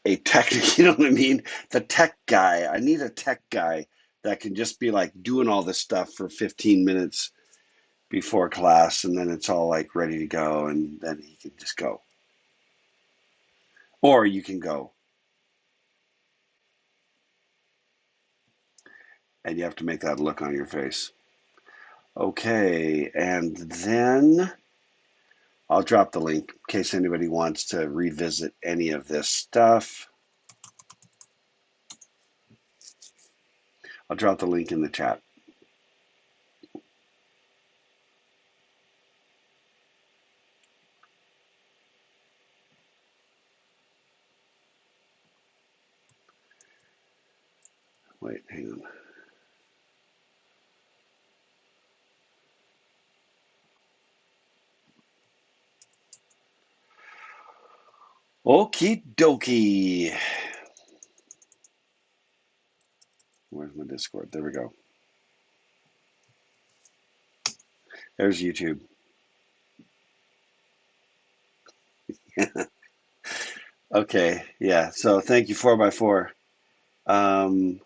a tech, you know what I mean? The tech guy. I need a tech guy that can just be like doing all this stuff for 15 minutes before class, and then it's all like ready to go, and then he can just go. Or you can go, and you have to make that look on your face. Okay, and then I'll drop the link in case anybody wants to revisit any of this stuff. I'll drop the link in the chat. Wait, hang on. Okie dokie. Where's my Discord? There we go. There's YouTube. Okay, yeah. So thank you 4x4. Um,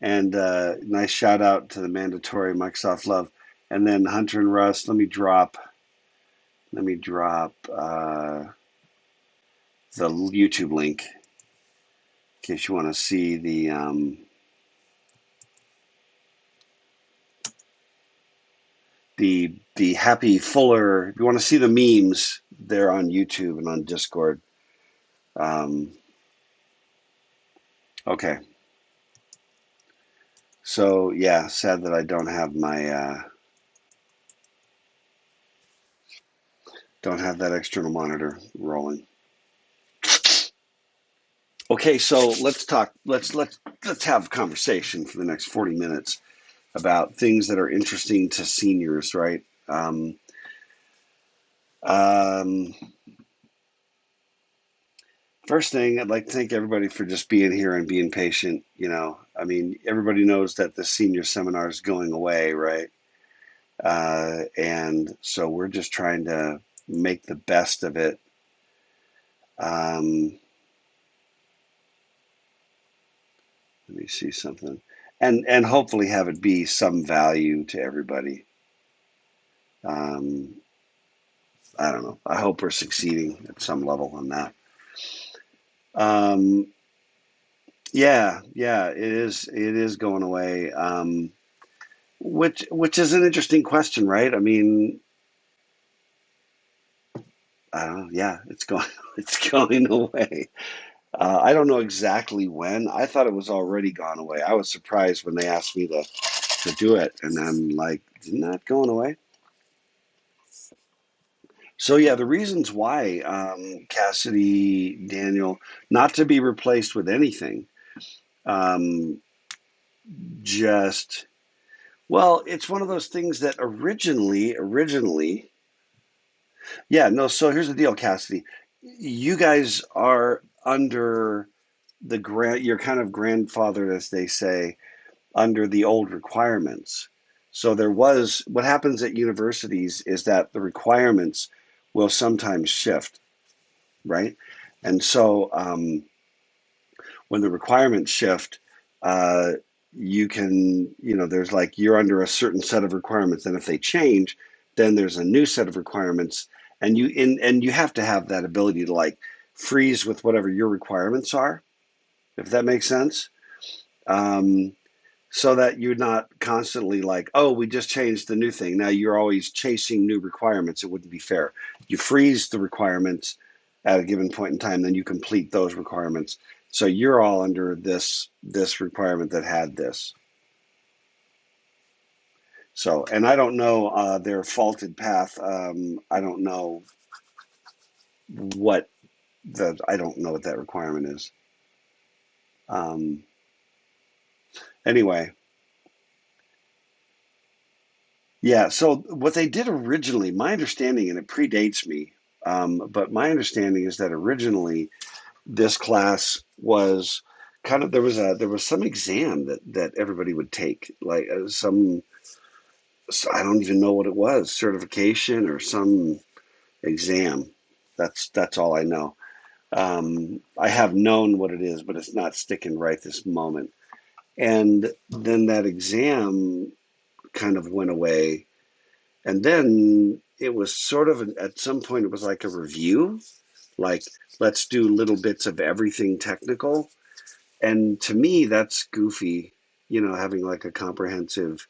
and nice shout out to the mandatory Microsoft love. And then Hunter and Russ, let me drop the YouTube link in case you want to see the happy Fuller. If you want to see the memes, they're on YouTube and on Discord. Um, okay, so yeah, sad that I don't have that external monitor rolling. Okay, so let's talk. Let's have a conversation for the next 40 minutes about things that are interesting to seniors, right? Um, First thing, I'd like to thank everybody for just being here and being patient. I mean, everybody knows that the senior seminar is going away, right? And so we're just trying to make the best of it. Let me see something, and hopefully have it be some value to everybody. Um, I don't know. I hope we're succeeding at some level on that. Um, yeah, it is. It is going away. Which is an interesting question, right? I mean, I don't know. Yeah, it's going it's going away. I don't know exactly when. I thought it was already gone away. I was surprised when they asked me to do it, and I'm like, isn't that going away? So yeah, the reasons why Cassidy Daniel not to be replaced with anything. Um, just well, it's one of those things that originally, yeah, no. So here's the deal, Cassidy. You guys are under you're kind of grandfathered, as they say, under the old requirements. So what happens at universities is that the requirements will sometimes shift, right? And so when the requirements shift, uh, there's like you're under a certain set of requirements, and if they change, then there's a new set of requirements, and you have to have that ability to like freeze with whatever your requirements are, if that makes sense. Um, so that you're not constantly like, oh, we just changed the new thing. Now you're always chasing new requirements. It wouldn't be fair. You freeze the requirements at a given point in time, then you complete those requirements. So you're all under this requirement that had this. So, and I don't know their faulted path. I don't know what I don't know what that requirement is. Um, anyway, yeah, so what they did originally, my understanding, and it predates me, but my understanding is that originally this class was kind of there was some exam that everybody would take, like I don't even know what it was, certification or some exam. That's all I know. I have known what it is, but it's not sticking right this moment. And then that exam kind of went away. And then it was sort of, at some point, it was like a review, like, let's do little bits of everything technical. And to me, that's goofy, having like a comprehensive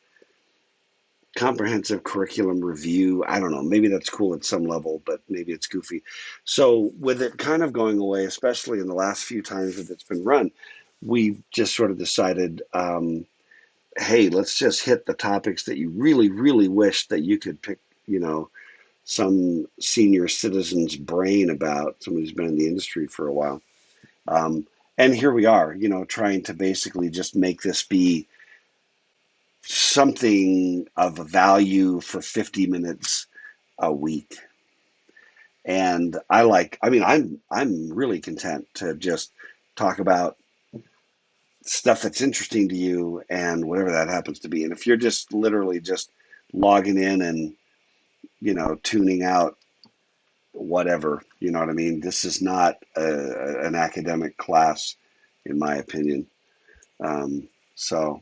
curriculum review. I don't know, maybe that's cool at some level, but maybe it's goofy. So with it kind of going away, especially in the last few times that it's been run, we just sort of decided, hey, let's just hit the topics that you really, really wish that you could pick, some senior citizen's brain about, somebody who's been in the industry for a while. Um, and here we are, trying to basically just make this be something of value for 50 minutes a week. And I'm really content to just talk about stuff that's interesting to you and whatever that happens to be. And if you're just literally just logging in and, tuning out whatever, you know what I mean? This is not an academic class, in my opinion. So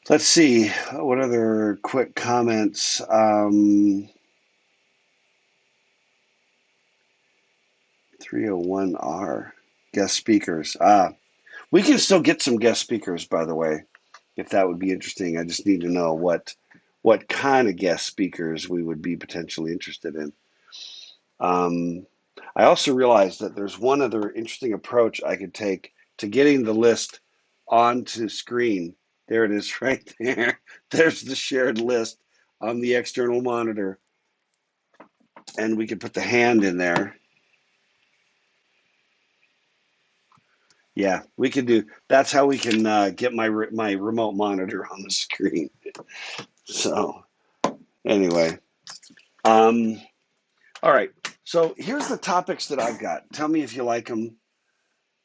let's see. What other quick comments? 301R, guest speakers. We can still get some guest speakers, by the way, if that would be interesting. I just need to know what kind of guest speakers we would be potentially interested in. Um, I also realized that there's one other interesting approach I could take to getting the list onto screen. There it is right there. There's the shared list on the external monitor. And we could put the hand in there. Yeah, we could do. That's how we can get my remote monitor on the screen. So anyway, um, all right. So here's the topics that I've got. Tell me if you like them,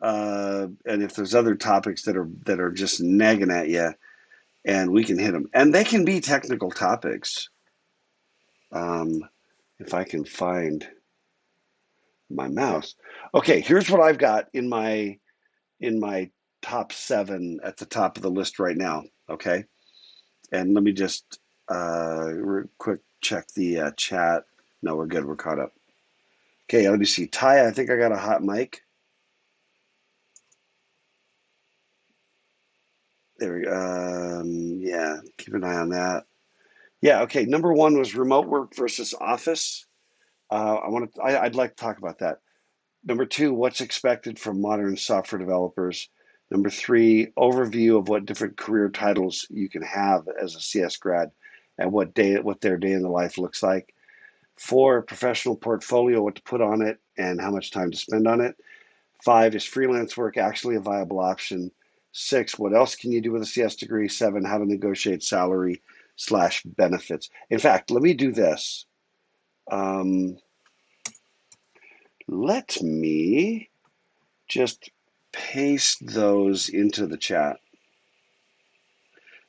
and if there's other topics that are just nagging at you, and we can hit them. And they can be technical topics. Um, if I can find my mouse. Okay, here's what I've got in my top 7 at the top of the list right now. Okay. And let me just quick check the chat. No, we're good. We're caught up. Okay, let me see. Ty, I think I got a hot mic. There we go. Yeah, keep an eye on that. Yeah, okay. Number 1 was remote work versus office. I'd like to talk about that. Number 2, what's expected from modern software developers. Number 3, overview of what different career titles you can have as a CS grad and what their day in the life looks like. 4, professional portfolio, what to put on it and how much time to spend on it. 5, is freelance work actually a viable option? 6, what else can you do with a CS degree? 7, how to negotiate salary/benefits. In fact, let me do this. Um, let me just paste those into the chat.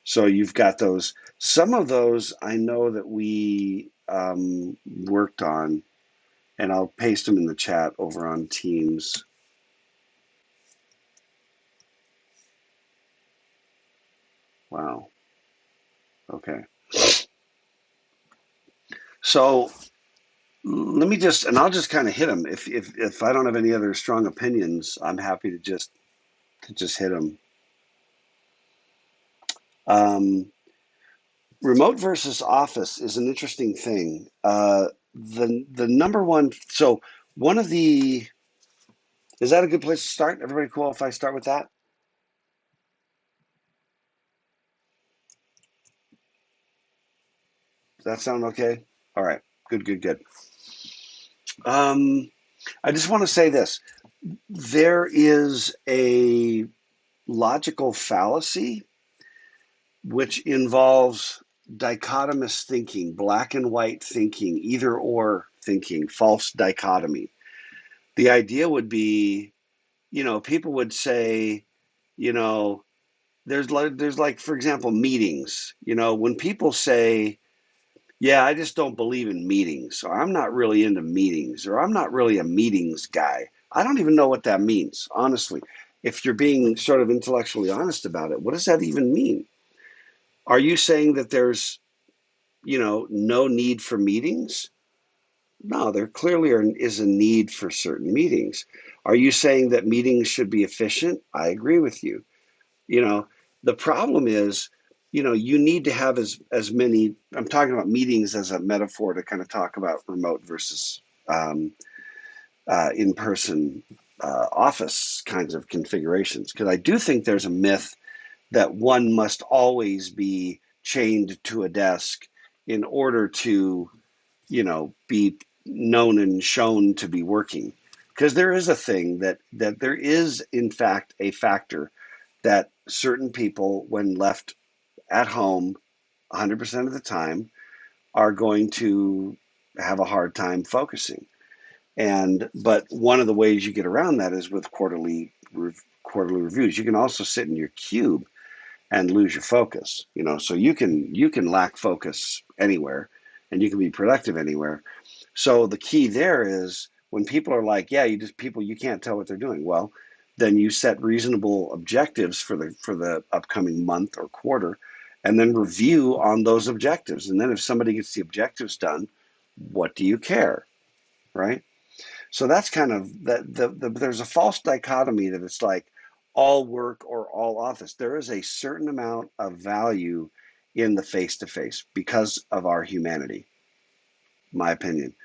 So you've got those. Some of those I know that we worked on, and I'll paste them in the chat over on Teams. Wow. Okay. So let me just, and I'll just kind of hit them. If I don't have any other strong opinions, I'm happy to just hit them. Remote versus office is an interesting thing. The number one. So one of the is that a good place to start? Everybody cool if I start with that? Does that sound okay? All right. Good, good, good. Um, I just want to say this. There is a logical fallacy which involves dichotomous thinking, black and white thinking, either or thinking, false dichotomy. The idea would be, people would say, you know, there's like, for example, meetings. When people say, Yeah, I just don't believe in meetings. Or I'm not really into meetings, or I'm not really a meetings guy. I don't even know what that means, honestly. If you're being sort of intellectually honest about it, what does that even mean? Are you saying that there's, no need for meetings? No, there clearly is a need for certain meetings. Are you saying that meetings should be efficient? I agree with you. You know, the problem is, you need to have as many. I'm talking about meetings as a metaphor to kind of talk about remote versus um, in-person office kinds of configurations. Because I do think there's a myth that one must always be chained to a desk in order to, be known and shown to be working. Because there is a thing that there is in fact a factor that certain people, when left at home 100% of the time, are going to have a hard time focusing. And but one of the ways you get around that is with quarterly reviews. You can also sit in your cube and lose your focus. So you can lack focus anywhere, and you can be productive anywhere. So the key there is when people are like, yeah, you can't tell what they're doing. Well, then you set reasonable objectives for the upcoming month or quarter, and then review on those objectives. And then if somebody gets the objectives done, what do you care, right? So that's kind of there's a false dichotomy that it's like all work or all office. There is a certain amount of value in the face to face because of our humanity, my opinion.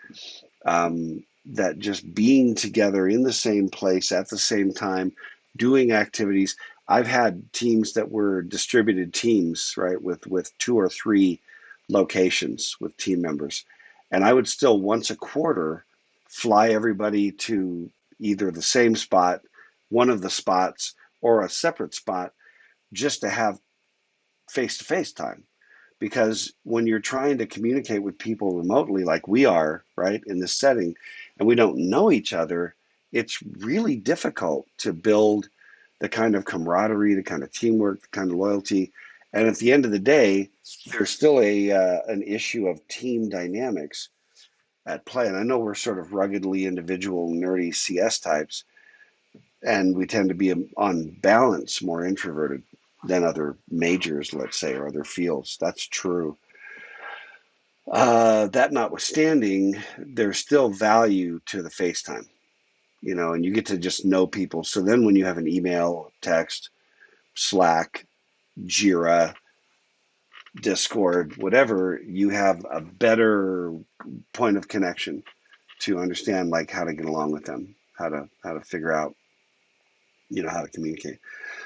That just being together in the same place at the same time, doing activities. I've had teams that were distributed teams, right, with two or three locations with team members, and I would still once a quarter fly everybody to either the same spot, one of the spots, or a separate spot just to have face to face time, because when you're trying to communicate with people remotely like we are, right, in this setting, and we don't know each other, it's really difficult to build the kind of camaraderie, the kind of teamwork, the kind of loyalty. And at the end of the day, there's still a an issue of team dynamics at play. And I know we're sort of ruggedly individual, nerdy CS types, and we tend to be on balance more introverted than other majors, let's say, or other fields. That's true. That notwithstanding, there's still value to the FaceTime, and you get to just know people. So then when you have an email, text, Slack, Jira, Discord, whatever, you have a better point of connection to understand like how to get along with them, how to figure out, how to communicate.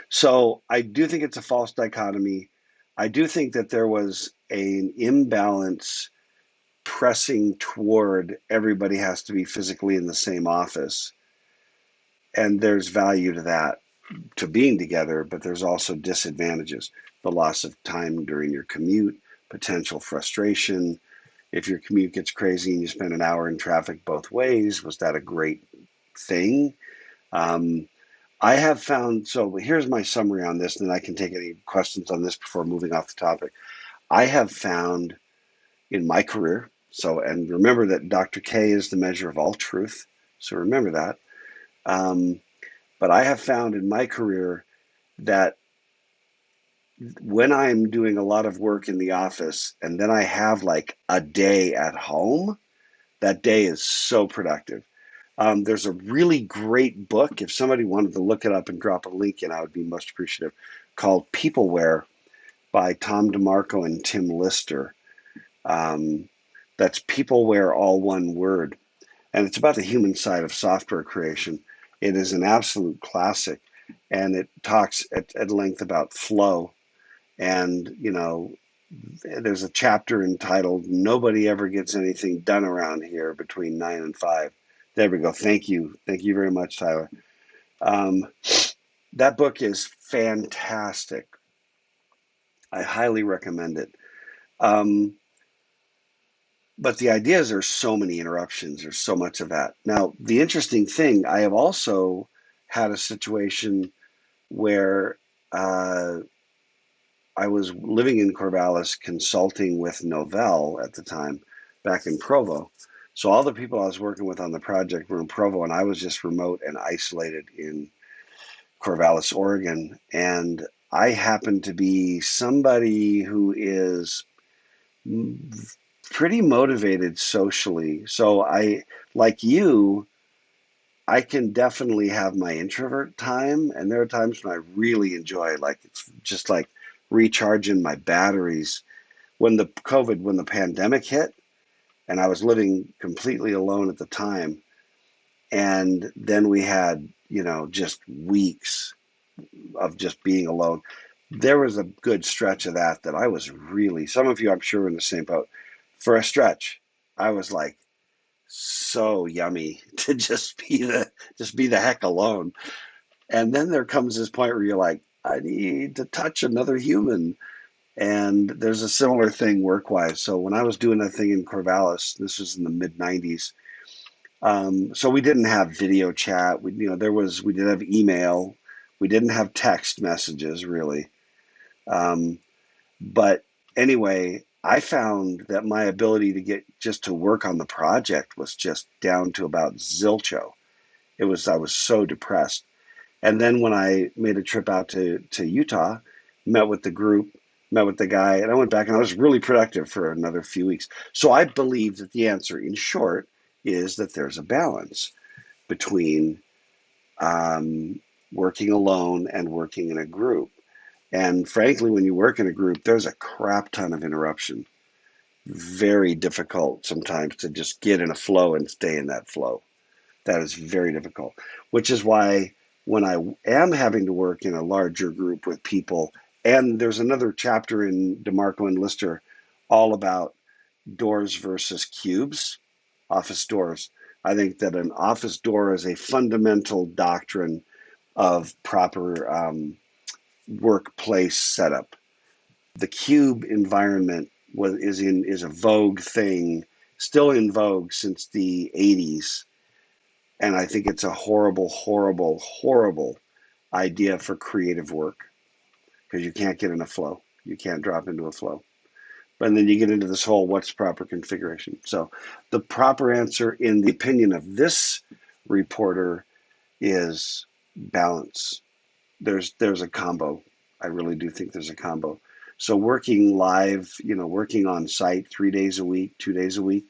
So I do think it's a false dichotomy. I do think that there was an imbalance pressing toward everybody has to be physically in the same office. And there's value to that, to being together, but there's also disadvantages. The loss of time during your commute, potential frustration. If your commute gets crazy and you spend an hour in traffic both ways, was that a great thing? Um, I have found, so here's my summary on this, and then I can take any questions on this before moving off the topic. I have found in my career. So, and remember that Dr. K is the measure of all truth. So remember that. Um, but I have found in my career that when I'm doing a lot of work in the office and then I have like a day at home, that day is so productive. There's a really great book. If somebody wanted to look it up and drop a link in, I would be most appreciative, called Peopleware by Tom DeMarco and Tim Lister. Um, that's Peopleware, all one word. And it's about the human side of software creation. It is an absolute classic, and it talks at length about flow. And, there's a chapter entitled "Nobody Ever Gets Anything Done Around Here Between 9 and 5." There we go. Thank you. Thank you very much, Tyler. Um, that book is fantastic. I highly recommend it. Um, but the idea is there's so many interruptions. There's so much of that. Now, the interesting thing, I have also had a situation where uh, I was living in Corvallis consulting with Novell at the time back in Provo. So all the people I was working with on the project were in Provo, and I was just remote and isolated in Corvallis, Oregon. And I happen to be somebody who is pretty motivated socially. So like you, I can definitely have my introvert time, and there are times when I really enjoy, like it's just like recharging my batteries. When the pandemic hit, and I was living completely alone at the time, and then we had, just weeks of just being alone. There was a good stretch of that I was really, some of you I'm sure are in the same boat. For a stretch, I was like so yummy to just be the heck alone. And then there comes this point where you're like, I need to touch another human. And there's a similar thing work wise. So when I was doing a thing in Corvallis, this was in the mid 90s. So we didn't have video chat. We did have email. We didn't have text messages really. Um, but anyway, I found that my ability to get just to work on the project was just down to about zilcho. I was so depressed. And then when I made a trip out to Utah, met with the group, met with the guy, and I went back and I was really productive for another few weeks. So I believe that the answer, in short, is that there's a balance between working alone and working in a group. And frankly, when you work in a group, there's a crap ton of interruption. Very difficult sometimes to just get in a flow and stay in that flow. That is very difficult, which is why when I am having to work in a larger group with people, and there's another chapter in DeMarco and Lister all about doors versus cubes, office doors. I think that an office door is a fundamental doctrine of proper workplace setup. The cube environment is a vogue thing, still in vogue since the 80s, and I think it's a horrible, horrible, horrible idea for creative work because you can't get in a flow. You can't drop into a flow. And then you get into this whole what's proper configuration. So the proper answer, in the opinion of this reporter, is balance. There's a combo. I really do think there's a combo. So working live, working on site 3 days a week, 2 days a week,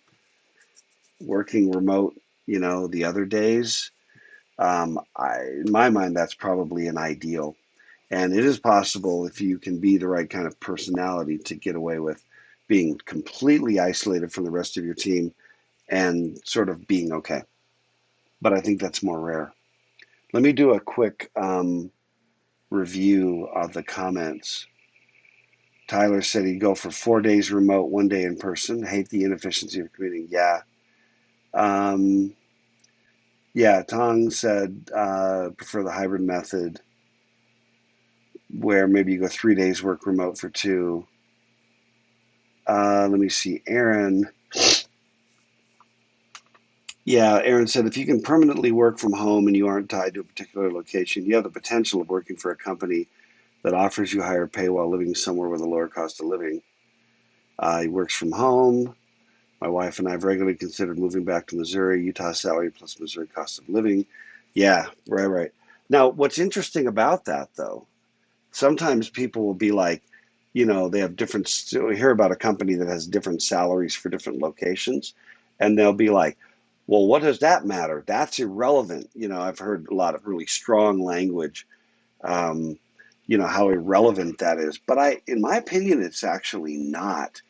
working remote, the other days, in my mind, that's probably an ideal. And it is possible if you can be the right kind of personality to get away with being completely isolated from the rest of your team and sort of being okay. But I think that's more rare. Let me do a quick review of the comments. Tyler said he'd go for 4 days remote, 1 day in person. Hate the inefficiency of commuting. Yeah. Um, yeah, Tong said prefer the hybrid method where maybe you go 3 days work remote for two. Let me see. Aaron. Yeah, Aaron said if you can permanently work from home and you aren't tied to a particular location, you have the potential of working for a company that offers you higher pay while living somewhere with a lower cost of living. He works from home. My wife and I have regularly considered moving back to Missouri, Utah salary plus Missouri cost of living. Yeah, right, right. Now, what's interesting about that, though, sometimes people will be like, they have different, we hear about a company that has different salaries for different locations, and they'll be like, well, what does that matter? That's irrelevant. I've heard a lot of really strong language, um, how irrelevant that is. But in my opinion, it's actually not,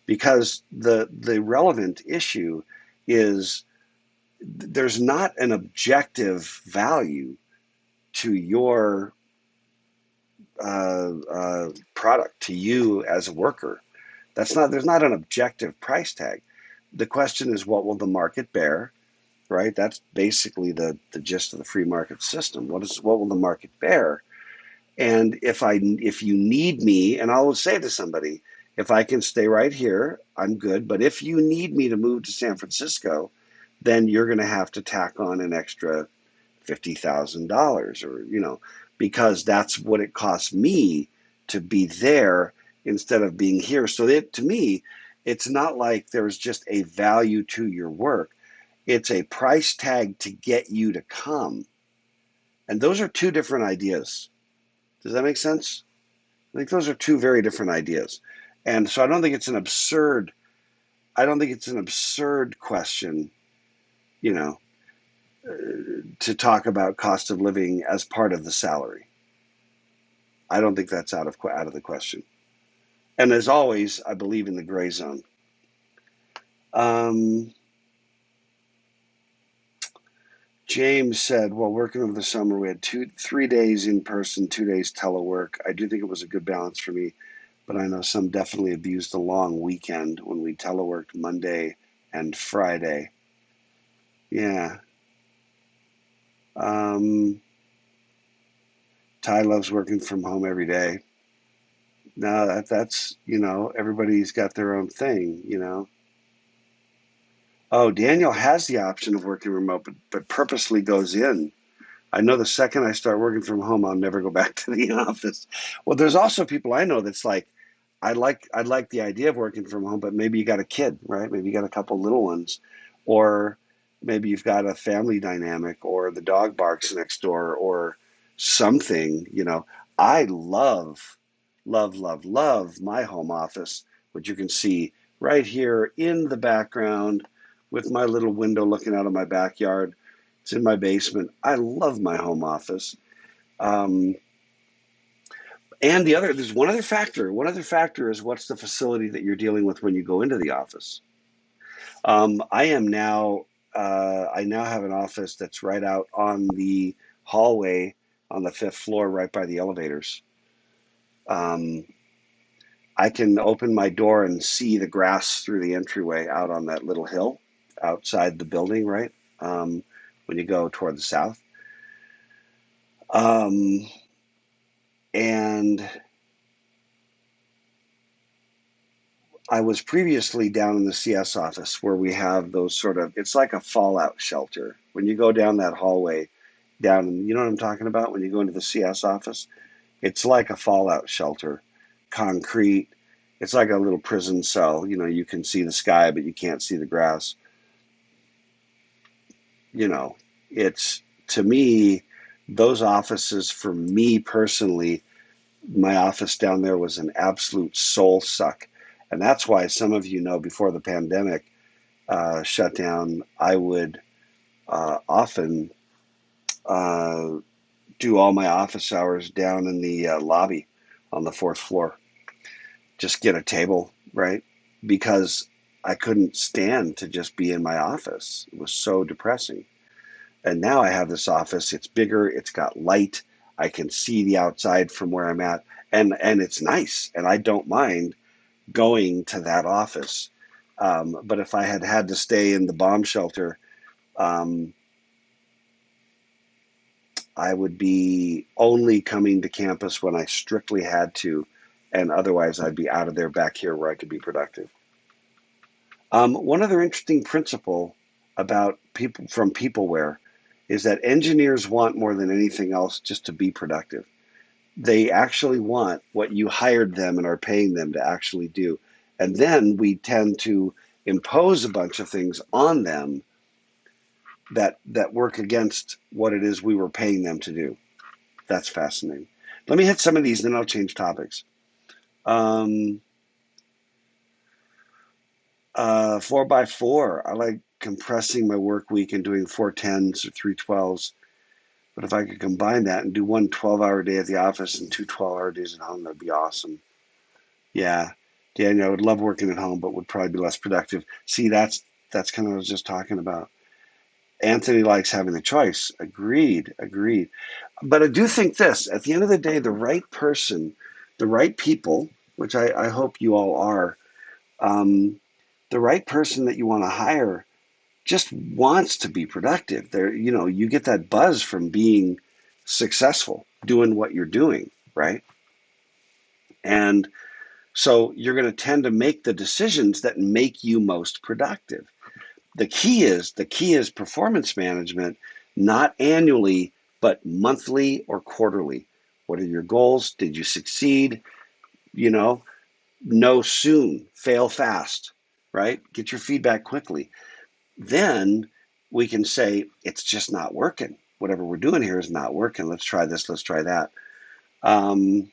because the relevant issue is there's not an objective value to your product, to you as a worker. There's not an objective price tag. The question is, what will the market bear, right? That's basically the gist of the free market system. What will the market bear? And if you need me, and I will say to somebody, if I can stay right here, I'm good. But if you need me to move to San Francisco, then you're going to have to tack on an extra $50,000, or because that's what it costs me to be there instead of being here. So to me, it's not like there's just a value to your work. It's a price tag to get you to come. And those are two different ideas. Does that make sense? I think those are two very different ideas. And so I don't think it's an absurd question, you know, to talk about cost of living as part of the salary. I don't think that's out of the question. And as always, I believe in the gray zone. Um, James said, "Well, working over the summer, we had 3 days in person, 2 days telework. I do think it was a good balance for me, but I know some definitely abused the long weekend when we teleworked Monday and Friday." Yeah. Um, Ty loves working from home every day. No, that's, everybody's got their own thing. Oh, Daniel has the option of working remote, but purposely goes in. I know the second I start working from home, I'll never go back to the office. Well, there's also people I know that's like, I like the idea of working from home, but maybe you got a kid, right? Maybe you got a couple little ones, or maybe you've got a family dynamic, or the dog barks next door, or something. I love my home office, which you can see right here in the background with my little window looking out of my backyard. It's in my basement. I love my home office. Um, and there's one other factor. One other factor is what's the facility that you're dealing with when you go into the office. I am now, I now have an office that's right out on the hallway on the fifth floor, right by the elevators. Um, I can open my door and see the grass through the entryway out on that little hill outside the building, right? When you go toward the south. Um, and I was previously down in the CS office where we have those it's like a fallout shelter. When you go down that hallway, you know what I'm talking about? When you go into the CS office, it's like a fallout shelter, concrete. It's like a little prison cell. You can see the sky, but you can't see the grass. You know, it's to me, those offices for me personally, my office down there was an absolute soul suck. And that's why some of before the pandemic shut down, I would often uh, do all my office hours down in the lobby on the fourth floor. Just get a table, right? Because I couldn't stand to just be in my office. It was so depressing. And now I have this office. It's bigger. It's got light. I can see the outside from where I'm at, and it's nice. And I don't mind going to that office. But if I had had to stay in the bomb shelter, um, I would be only coming to campus when I strictly had to, and otherwise I'd be out of there back here where I could be productive. One other interesting principle about peopleware is that engineers want more than anything else just to be productive. They actually want what you hired them and are paying them to actually do. And then we tend to impose a bunch of things on them that work against what it is we were paying them to do. That's fascinating. Let me hit some of these, then I'll change topics. 4x4. I like compressing my work week and doing 4 10s or 3 12s. But if I could combine that and do one 12-hour day at the office and two 12-hour days at home, that'd be awesome. Yeah, Daniel, I would love working at home, but would probably be less productive. See, that's kind of what I was just talking about. Anthony likes having the choice. Agreed, agreed. But I do think this, at the end of the day, the right person, the right people, which I hope you all are, um, the right person that you want to hire just wants to be productive. You get that buzz from being successful, doing what you're doing, right? And so you're going to tend to make the decisions that make you most productive. The key is performance management, not annually, but monthly or quarterly. What are your goals? Did you succeed? you know soon, fail fast, right? Get your feedback quickly. Then we can say, it's just not working. Whatever we're doing here is not working. Let's try this, let's try that. Um,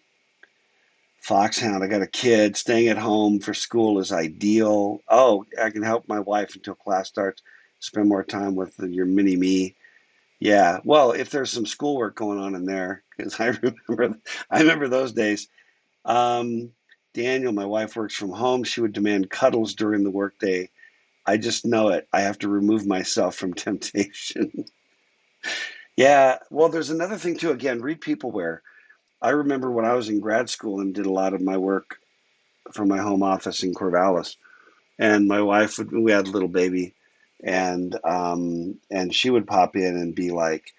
Foxhound, I got a kid. Staying at home for school is ideal. Oh, I can help my wife until class starts. Spend more time with your mini me. Yeah, well, if there's some schoolwork going on in there, because I remember those days. Um, Daniel, my wife works from home. She would demand cuddles during the workday. I just know it. I have to remove myself from temptation. Yeah, well, there's another thing too. Again, read Peopleware. I remember when I was in grad school and did a lot of my work from my home office in Corvallis, and my wife would, we had a little baby, and she would pop in and be like,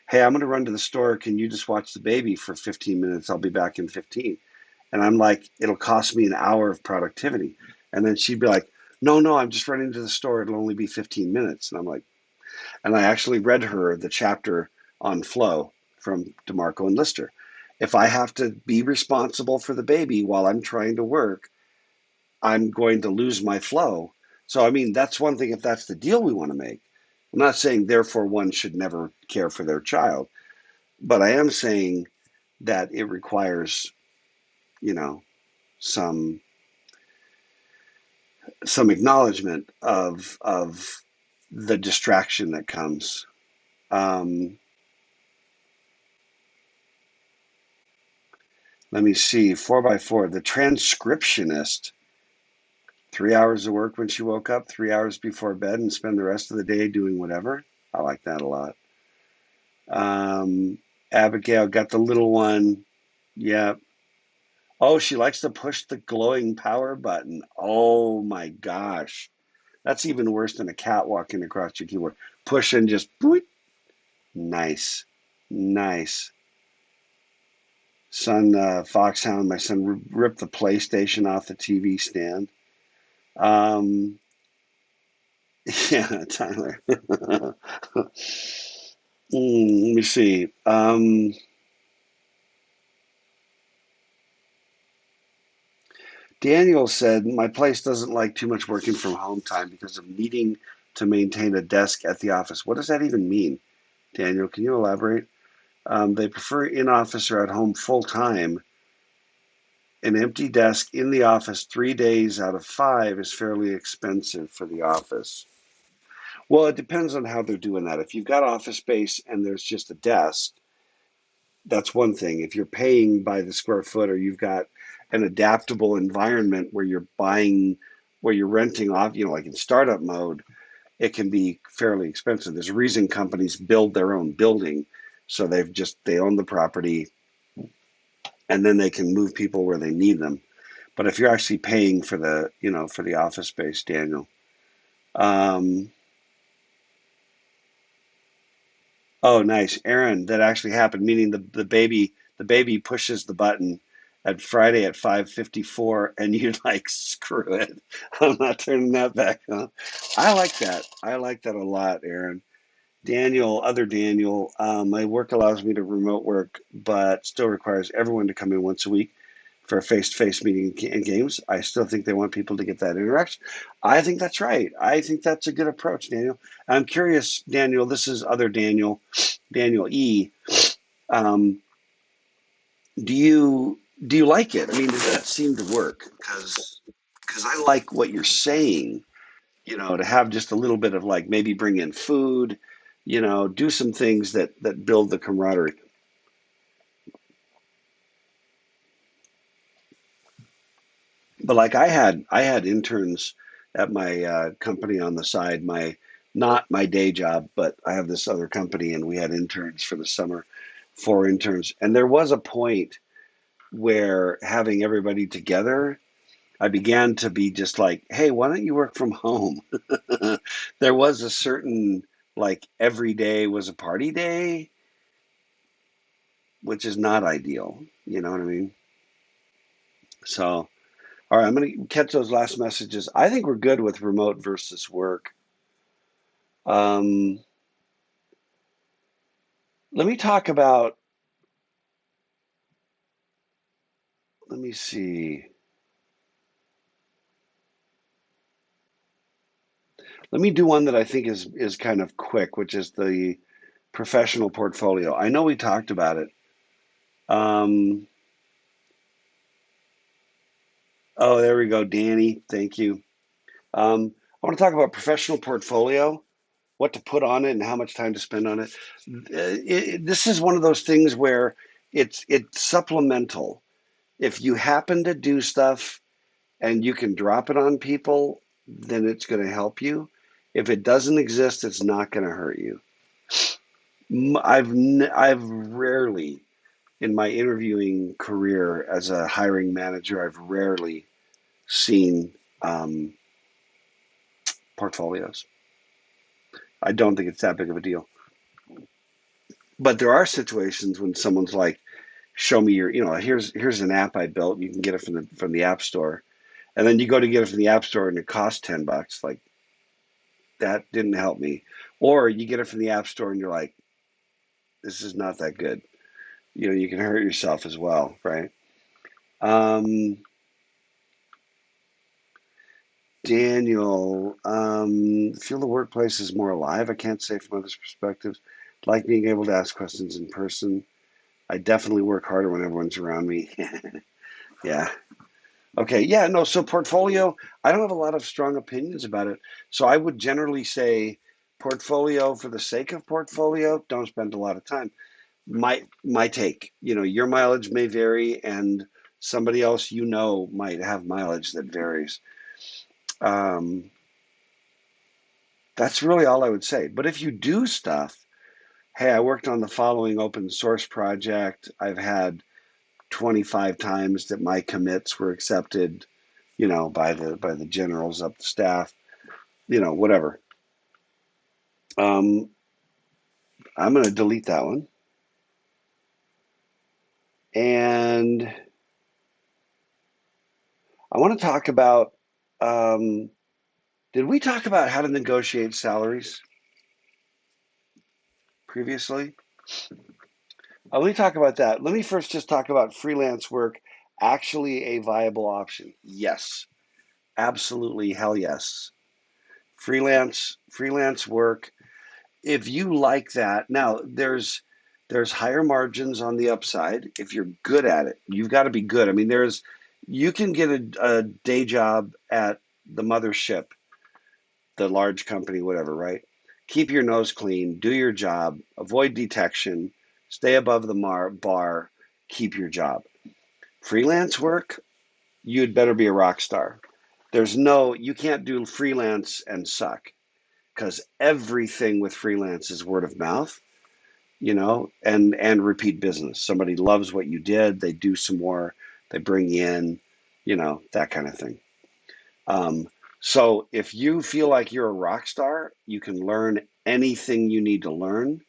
"Hey, I'm going to run to the store. Can you just watch the baby for 15 minutes? I'll be back in 15." And I'm like, "It'll cost me an hour of productivity." And then she'd be like, "No, no, I'm just running to the store. It'll only be 15 minutes." And I'm like, and I actually read her the chapter on flow from DeMarco and Lister. If I have to be responsible for the baby while I'm trying to work, I'm going to lose my flow. So, I mean, that's one thing if that's the deal we want to make. I'm not saying, therefore, one should never care for their child, but I am saying that it requires, you know, some some acknowledgement of the distraction that comes. Um, Let me see. 4 by 4. The transcriptionist. 3 hours of work when she woke up, 3 hours before bed, and spend the rest of the day doing whatever. I like that a lot. Um, Abigail got the little one. Yeah. Oh, she likes to push the glowing power button. Oh my gosh. That's even worse than a cat walking across your keyboard. Push and just boop. Nice. Nice. Son, Foxhound, my son ripped the PlayStation off the TV stand. Um, yeah, Tyler. Let me see. Daniel said, my place doesn't like too much working from home time because of needing to maintain a desk at the office. What does that even mean? Daniel, can you elaborate? They prefer in office or at home full time. An empty desk in the office 3 days out of 5 is fairly expensive for the office. Well, it depends on how they're doing that. If you've got office space and there's just a desk, that's one thing. If you're paying by the square foot or you've got an adaptable environment where you're buying, where you're renting off, like in startup mode, it can be fairly expensive. There's a reason companies build their own building. So they own the property and then they can move people where they need them. But if you're actually paying for the office space, Daniel, um, oh, nice. Aaron, that actually happened, meaning the baby pushes the button at Friday at 5:54 and you're like, screw it. I'm not turning that back on. I like that. I like that a lot, Aaron. Daniel, other Daniel, my work allows me to remote work, but still requires everyone to come in once a week for a face-to-face meeting and games. I still think they want people to get that interaction. I think that's right. I think that's a good approach, Daniel. I'm curious, Daniel. This is other Daniel, Daniel E. Um, do you like it? I mean, does that seem to work? Because I like what you're saying. To have just a little bit of like maybe bring in food, do some things that build the camaraderie. But like I had interns at my company on the side, my not my day job, but I have this other company, and we had interns for the summer, 4 interns, and there was a point where having everybody together, I began to be just like, hey, why don't you work from home? There was a certain like every day was a party day, which is not ideal. You know what I mean? So, all right, I'm going to catch those last messages. I think we're good with remote versus work. Um, let me talk about, let me me see. Let me do one that I think is kind of quick, which is the professional portfolio. I know we talked about it. Um, oh, there we go, Danny. Thank you. I want to talk about professional portfolio, what to put on it, and how much time to spend on it. This is one of those things where it's supplemental. If you happen to do stuff and you can drop it on people, then it's going to help you. If it doesn't exist, it's not going to hurt you. I've rarely in my interviewing career as a hiring manager, I've rarely seen um, portfolios. I don't think it's that big of a deal. But there are situations when someone's like, "Show me your, here's an app I built. You can get it from the app store." And then you go to get it from the app store and it costs $10. Like that didn't help me. Or you get it from the app store and you're like, "This is not that good." You can hurt yourself as well, right? Um, Daniel, feel the workplace is more alive. I can't say from others' perspectives. Like being able to ask questions in person. I definitely work harder when everyone's around me. Yeah. Okay. Yeah. No. So portfolio, I don't have a lot of strong opinions about it. So I would generally say portfolio for the sake of portfolio. Don't spend a lot of time. My take. Your mileage may vary, and somebody else might have mileage that varies. Um, that's really all I would say. But if you do stuff, hey, I worked on the following open source project. I've had 25 times that my commits were accepted, by the generals up the staff, whatever. Um, I'm going to delete that one. And I want to talk about, um, did we talk about how to negotiate salaries previously? Let me talk about that. Let me first just talk about freelance work actually a viable option. Yes, absolutely. Hell yes. Freelance work, if you like that. Now there's higher margins on the upside if you're good at it. You've got to be good. I mean, you can get a day job at the mothership, the large company, whatever, right? Keep your nose clean, do your job, avoid detection, stay above the bar, keep your job. Freelance work, you'd better be a rock star. You can't do freelance and suck, because everything with freelance is word of mouth, and repeat business. Somebody loves what you did, they do some more, they bring you in, that kind of thing. Um, so if you feel like you're a rock star, you can learn anything you need to learn.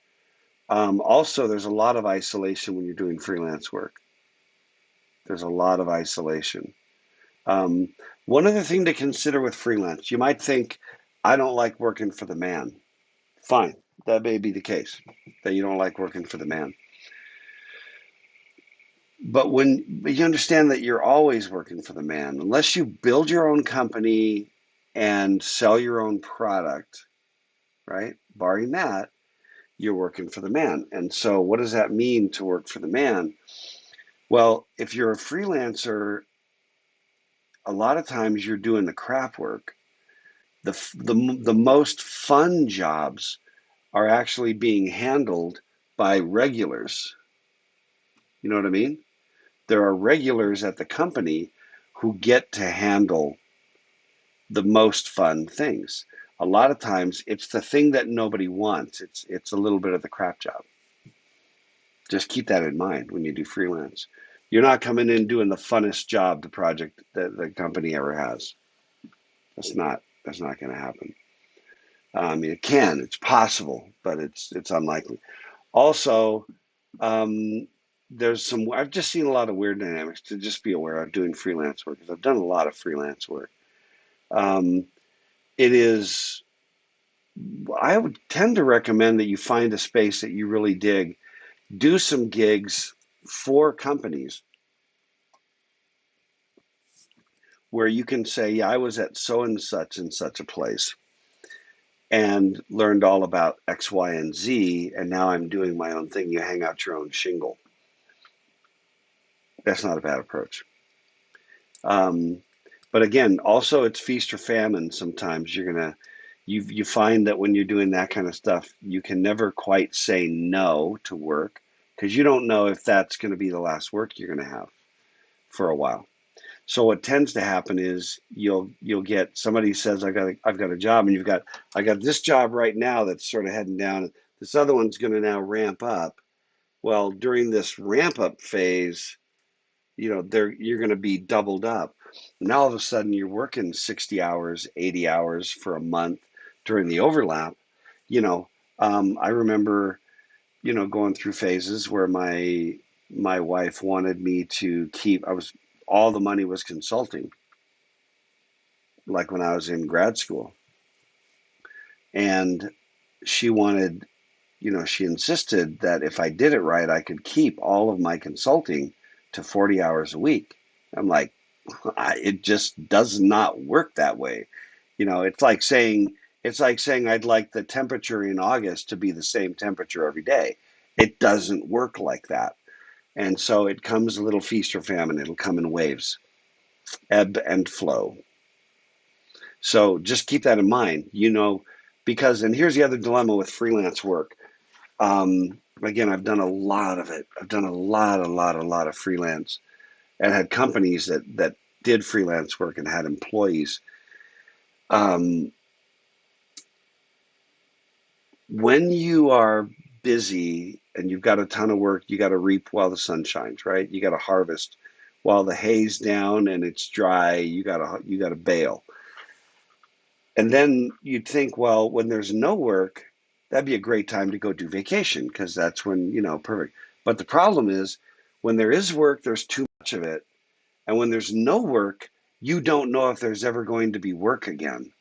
Also, there's a lot of isolation when you're doing freelance work. There's a lot of isolation. Um, One other thing to consider with freelance, you might think, I don't like working for the man. Fine, that may be the case, that you don't like working for the man. But you understand that you're always working for the man, unless you build your own company and sell your own product, right? Barring that, you're working for the man. And so, what does that mean to work for the man? Well, if you're a freelancer, a lot of times you're doing the crap work. The most fun jobs are actually being handled by regulars. You know what I mean? There are regulars at the company who get to handle the most fun things. A lot of times it's the thing that nobody wants. It's a little bit of the crap job. Just keep that in mind when you do freelance. You're not coming in doing the funnest job the project that the company ever has. That's not going to happen. It can, it's possible, but it's unlikely. Also, um, I've just seen a lot of weird dynamics to just be aware of doing freelance work, because I've done a lot of freelance work. Um, it is, I would tend to recommend that you find a space that you really dig, do some gigs for companies, where you can say, yeah, I was at so and such a place and learned all about X, Y, and Z, and now I'm doing my own thing. You hang out your own shingle. That's not a bad approach. Um, but again, also it's feast or famine. Sometimes you find that when you're doing that kind of stuff, you can never quite say no to work because you don't know if that's going to be the last work you're going to have for a while. So what tends to happen is you'll get somebody says I've got a job, and I got this job right now that's sort of heading down. This other one's going to now ramp up. Well, during this ramp up phase, you're going to be doubled up. Now all of a sudden you're working 60 hours, 80 hours for a month during the overlap. You know, I remember going through phases where my wife wanted me to keep. I was all the money was consulting, like when I was in grad school, and she wanted, she insisted that if I did it right, I could keep all of my consulting to 40 hours a week. I'm like, it just does not work that way. It's like saying I'd like the temperature in August to be the same temperature every day. It doesn't work like that. And so it comes a little feast or famine. It'll come in waves, ebb and flow. So just keep that in mind, because, and here's the other dilemma with freelance work. Again, I've done a lot of it. I've done a lot of freelance and had companies that did freelance work and had employees. Um, when you are busy and you've got a ton of work, you got to reap while the sun shines, right? You got to harvest while the hay's down and it's dry. You got to bale. And then you'd think, well, when there's no work, that'd be a great time to go do vacation because that's when, perfect. But the problem is when there is work, there's too much of it. And when there's no work, you don't know if there's ever going to be work again.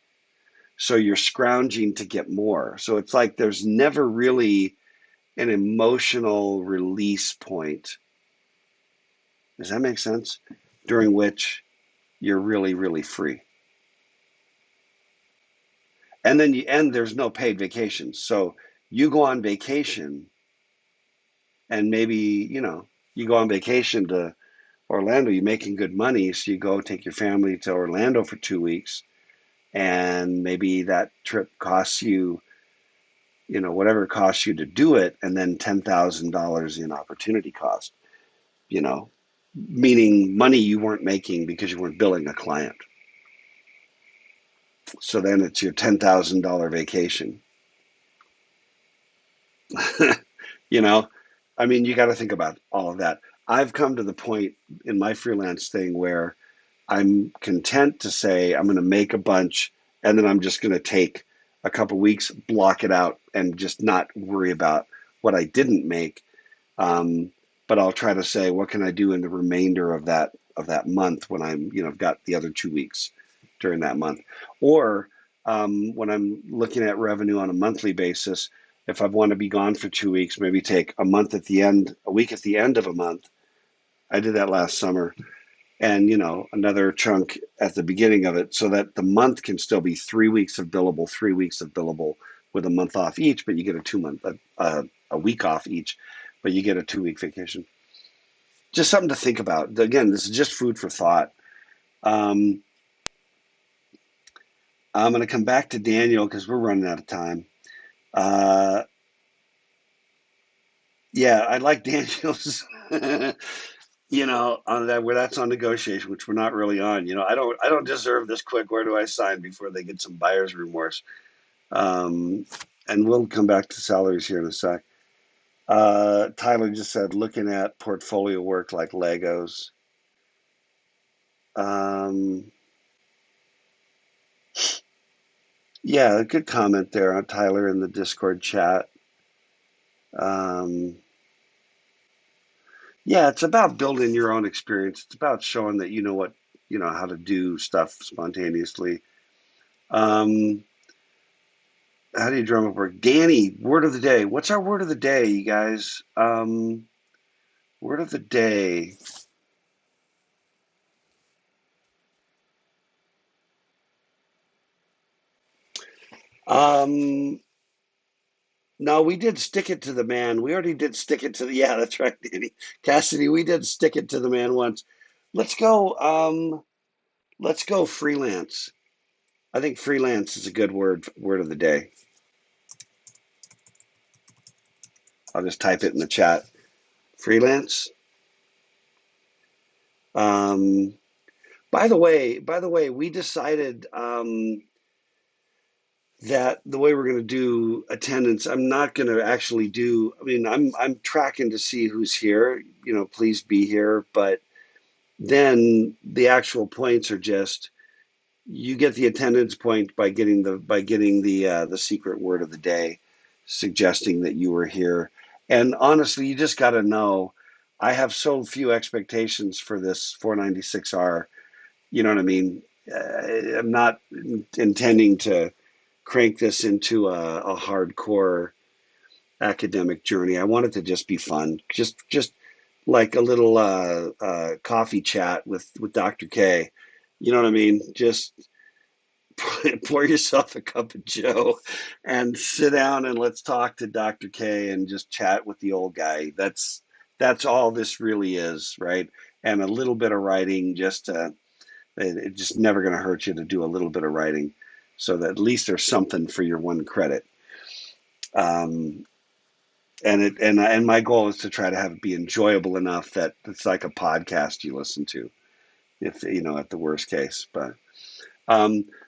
So you're scrounging to get more. So it's like there's never really an emotional release point. Does that make sense? During which you're really, really free. And there's no paid vacations. So you go on vacation and maybe, you go on vacation to Orlando, you're making good money. So you go take your family to Orlando for 2 weeks and maybe that trip costs you, whatever it costs you to do it, and then $10,000 in opportunity cost, you know, meaning money you weren't making because you weren't billing a client. So then it's your $10,000 vacation. you know, I mean, you got to think about all of that. I've come to the point in my freelance thing where I'm content to say I'm going to make a bunch and then I'm just going to take a couple weeks, block it out, and just not worry about what I didn't make. Um, but I'll try to say, what can I do in the remainder of that month when I'm, I've got the other 2 weeks during that month, or when I'm looking at revenue on a monthly basis. If I want to be gone for 2 weeks, maybe take a month at the end, a week at the end of a month. I did that last summer, and another chunk at the beginning of it, so that the month can still be 3 weeks of billable, 3 weeks of billable with a month off each, but you get a 2 month a week off each, but you get a 2 week vacation. Just something to think about. Again, this is just food for thought. um, I'm going to come back to Daniel because we're running out of time. uh, yeah, I like Daniel's on that, where that's on negotiation, which we're not really on. I don't deserve this quick. Where do I sign before they get some buyer's remorse? Um, and we'll come back to salaries here in a sec. Tyler just said, looking at portfolio work like Legos. Um, yeah, a good comment there on Tyler in the Discord chat. Um, yeah, it's about building your own experience. It's about showing that how to do stuff spontaneously. Um, how do you drum up work? Danny, word of the day. What's our word of the day, you guys? Word of the day. Um, no, we did stick it to the man. We already did stick it to the, yeah, that's right, Danny. Cassidy, we did stick it to the man once. Let's go, let's go freelance. I think freelance is a good word of the day. I'll just type it in the chat. Freelance. Um, by the way, we decided that the way we're going to do attendance, I'm not going to actually do. I mean, I'm tracking to see who's here. Please be here. But then the actual points are just you get the attendance point by getting the secret word of the day, suggesting that you were here. And honestly, you just got to know. I have so few expectations for this 496R. You know what I mean? I'm not intending to crank this into a hardcore academic journey. I want it to just be fun, just like a little coffee chat with Dr. K. You know what I mean? Just pour yourself a cup of Joe and sit down and let's talk to Dr. K and just chat with the old guy. That's all this really is, right? And a little bit of writing, it's just never going to hurt you to do a little bit of writing, so that at least there's something for your one credit. Um, and my goal is to try to have it be enjoyable enough that it's like a podcast you listen to, if at the worst case. But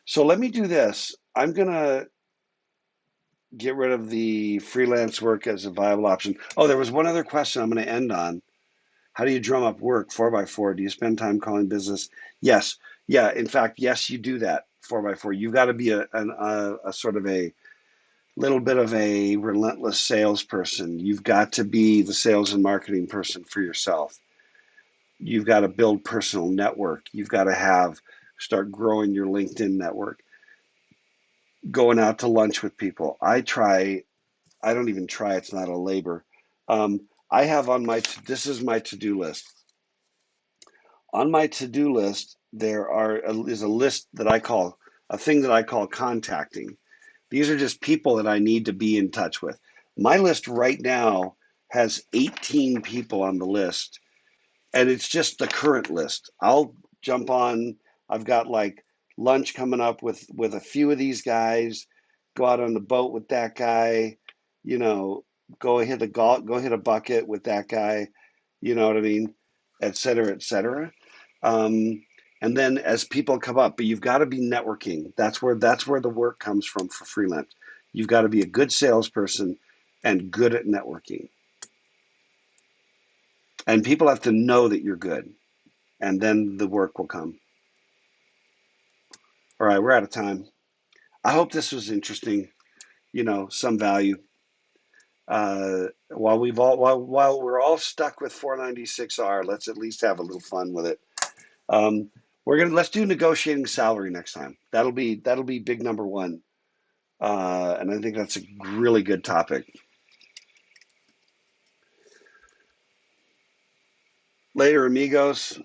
so let me do this. I'm gonna get rid of the freelance work as a viable option. Oh, there was one other question I'm going to end on. How do you drum up work 4x4? Do you spend time calling business? Yes. Yeah. In fact, yes, you do that 4x4. You've got to be a sort of a little bit of a relentless salesperson. You've got to be the sales and marketing person for yourself. You've got to build personal network. You've got to start growing your LinkedIn network, going out to lunch with people. I don't even try. It's not a labor. I have on this is my to-do list. On my to-do list, is a list that I call a thing that I call contacting. These are just people that I need to be in touch with. My list right now has 18 people on the list, and it's just the current list. I'll jump on. I've got like lunch coming up with a few of these guys. Go out on the boat with that guy. You know, go hit a bucket with that guy. You know what I mean, et cetera, et cetera. And then as people come up, but you've got to be networking. That's where the work comes from for freelance. You've got to be a good salesperson and good at networking. And people have to know that you're good, and then the work will come. All right, we're out of time. I hope this was interesting, some value. While we're all stuck with 496R, let's at least have a little fun with it. Um, let's do negotiating salary next time. That'll be big number one. And I think that's a really good topic. Later, amigos.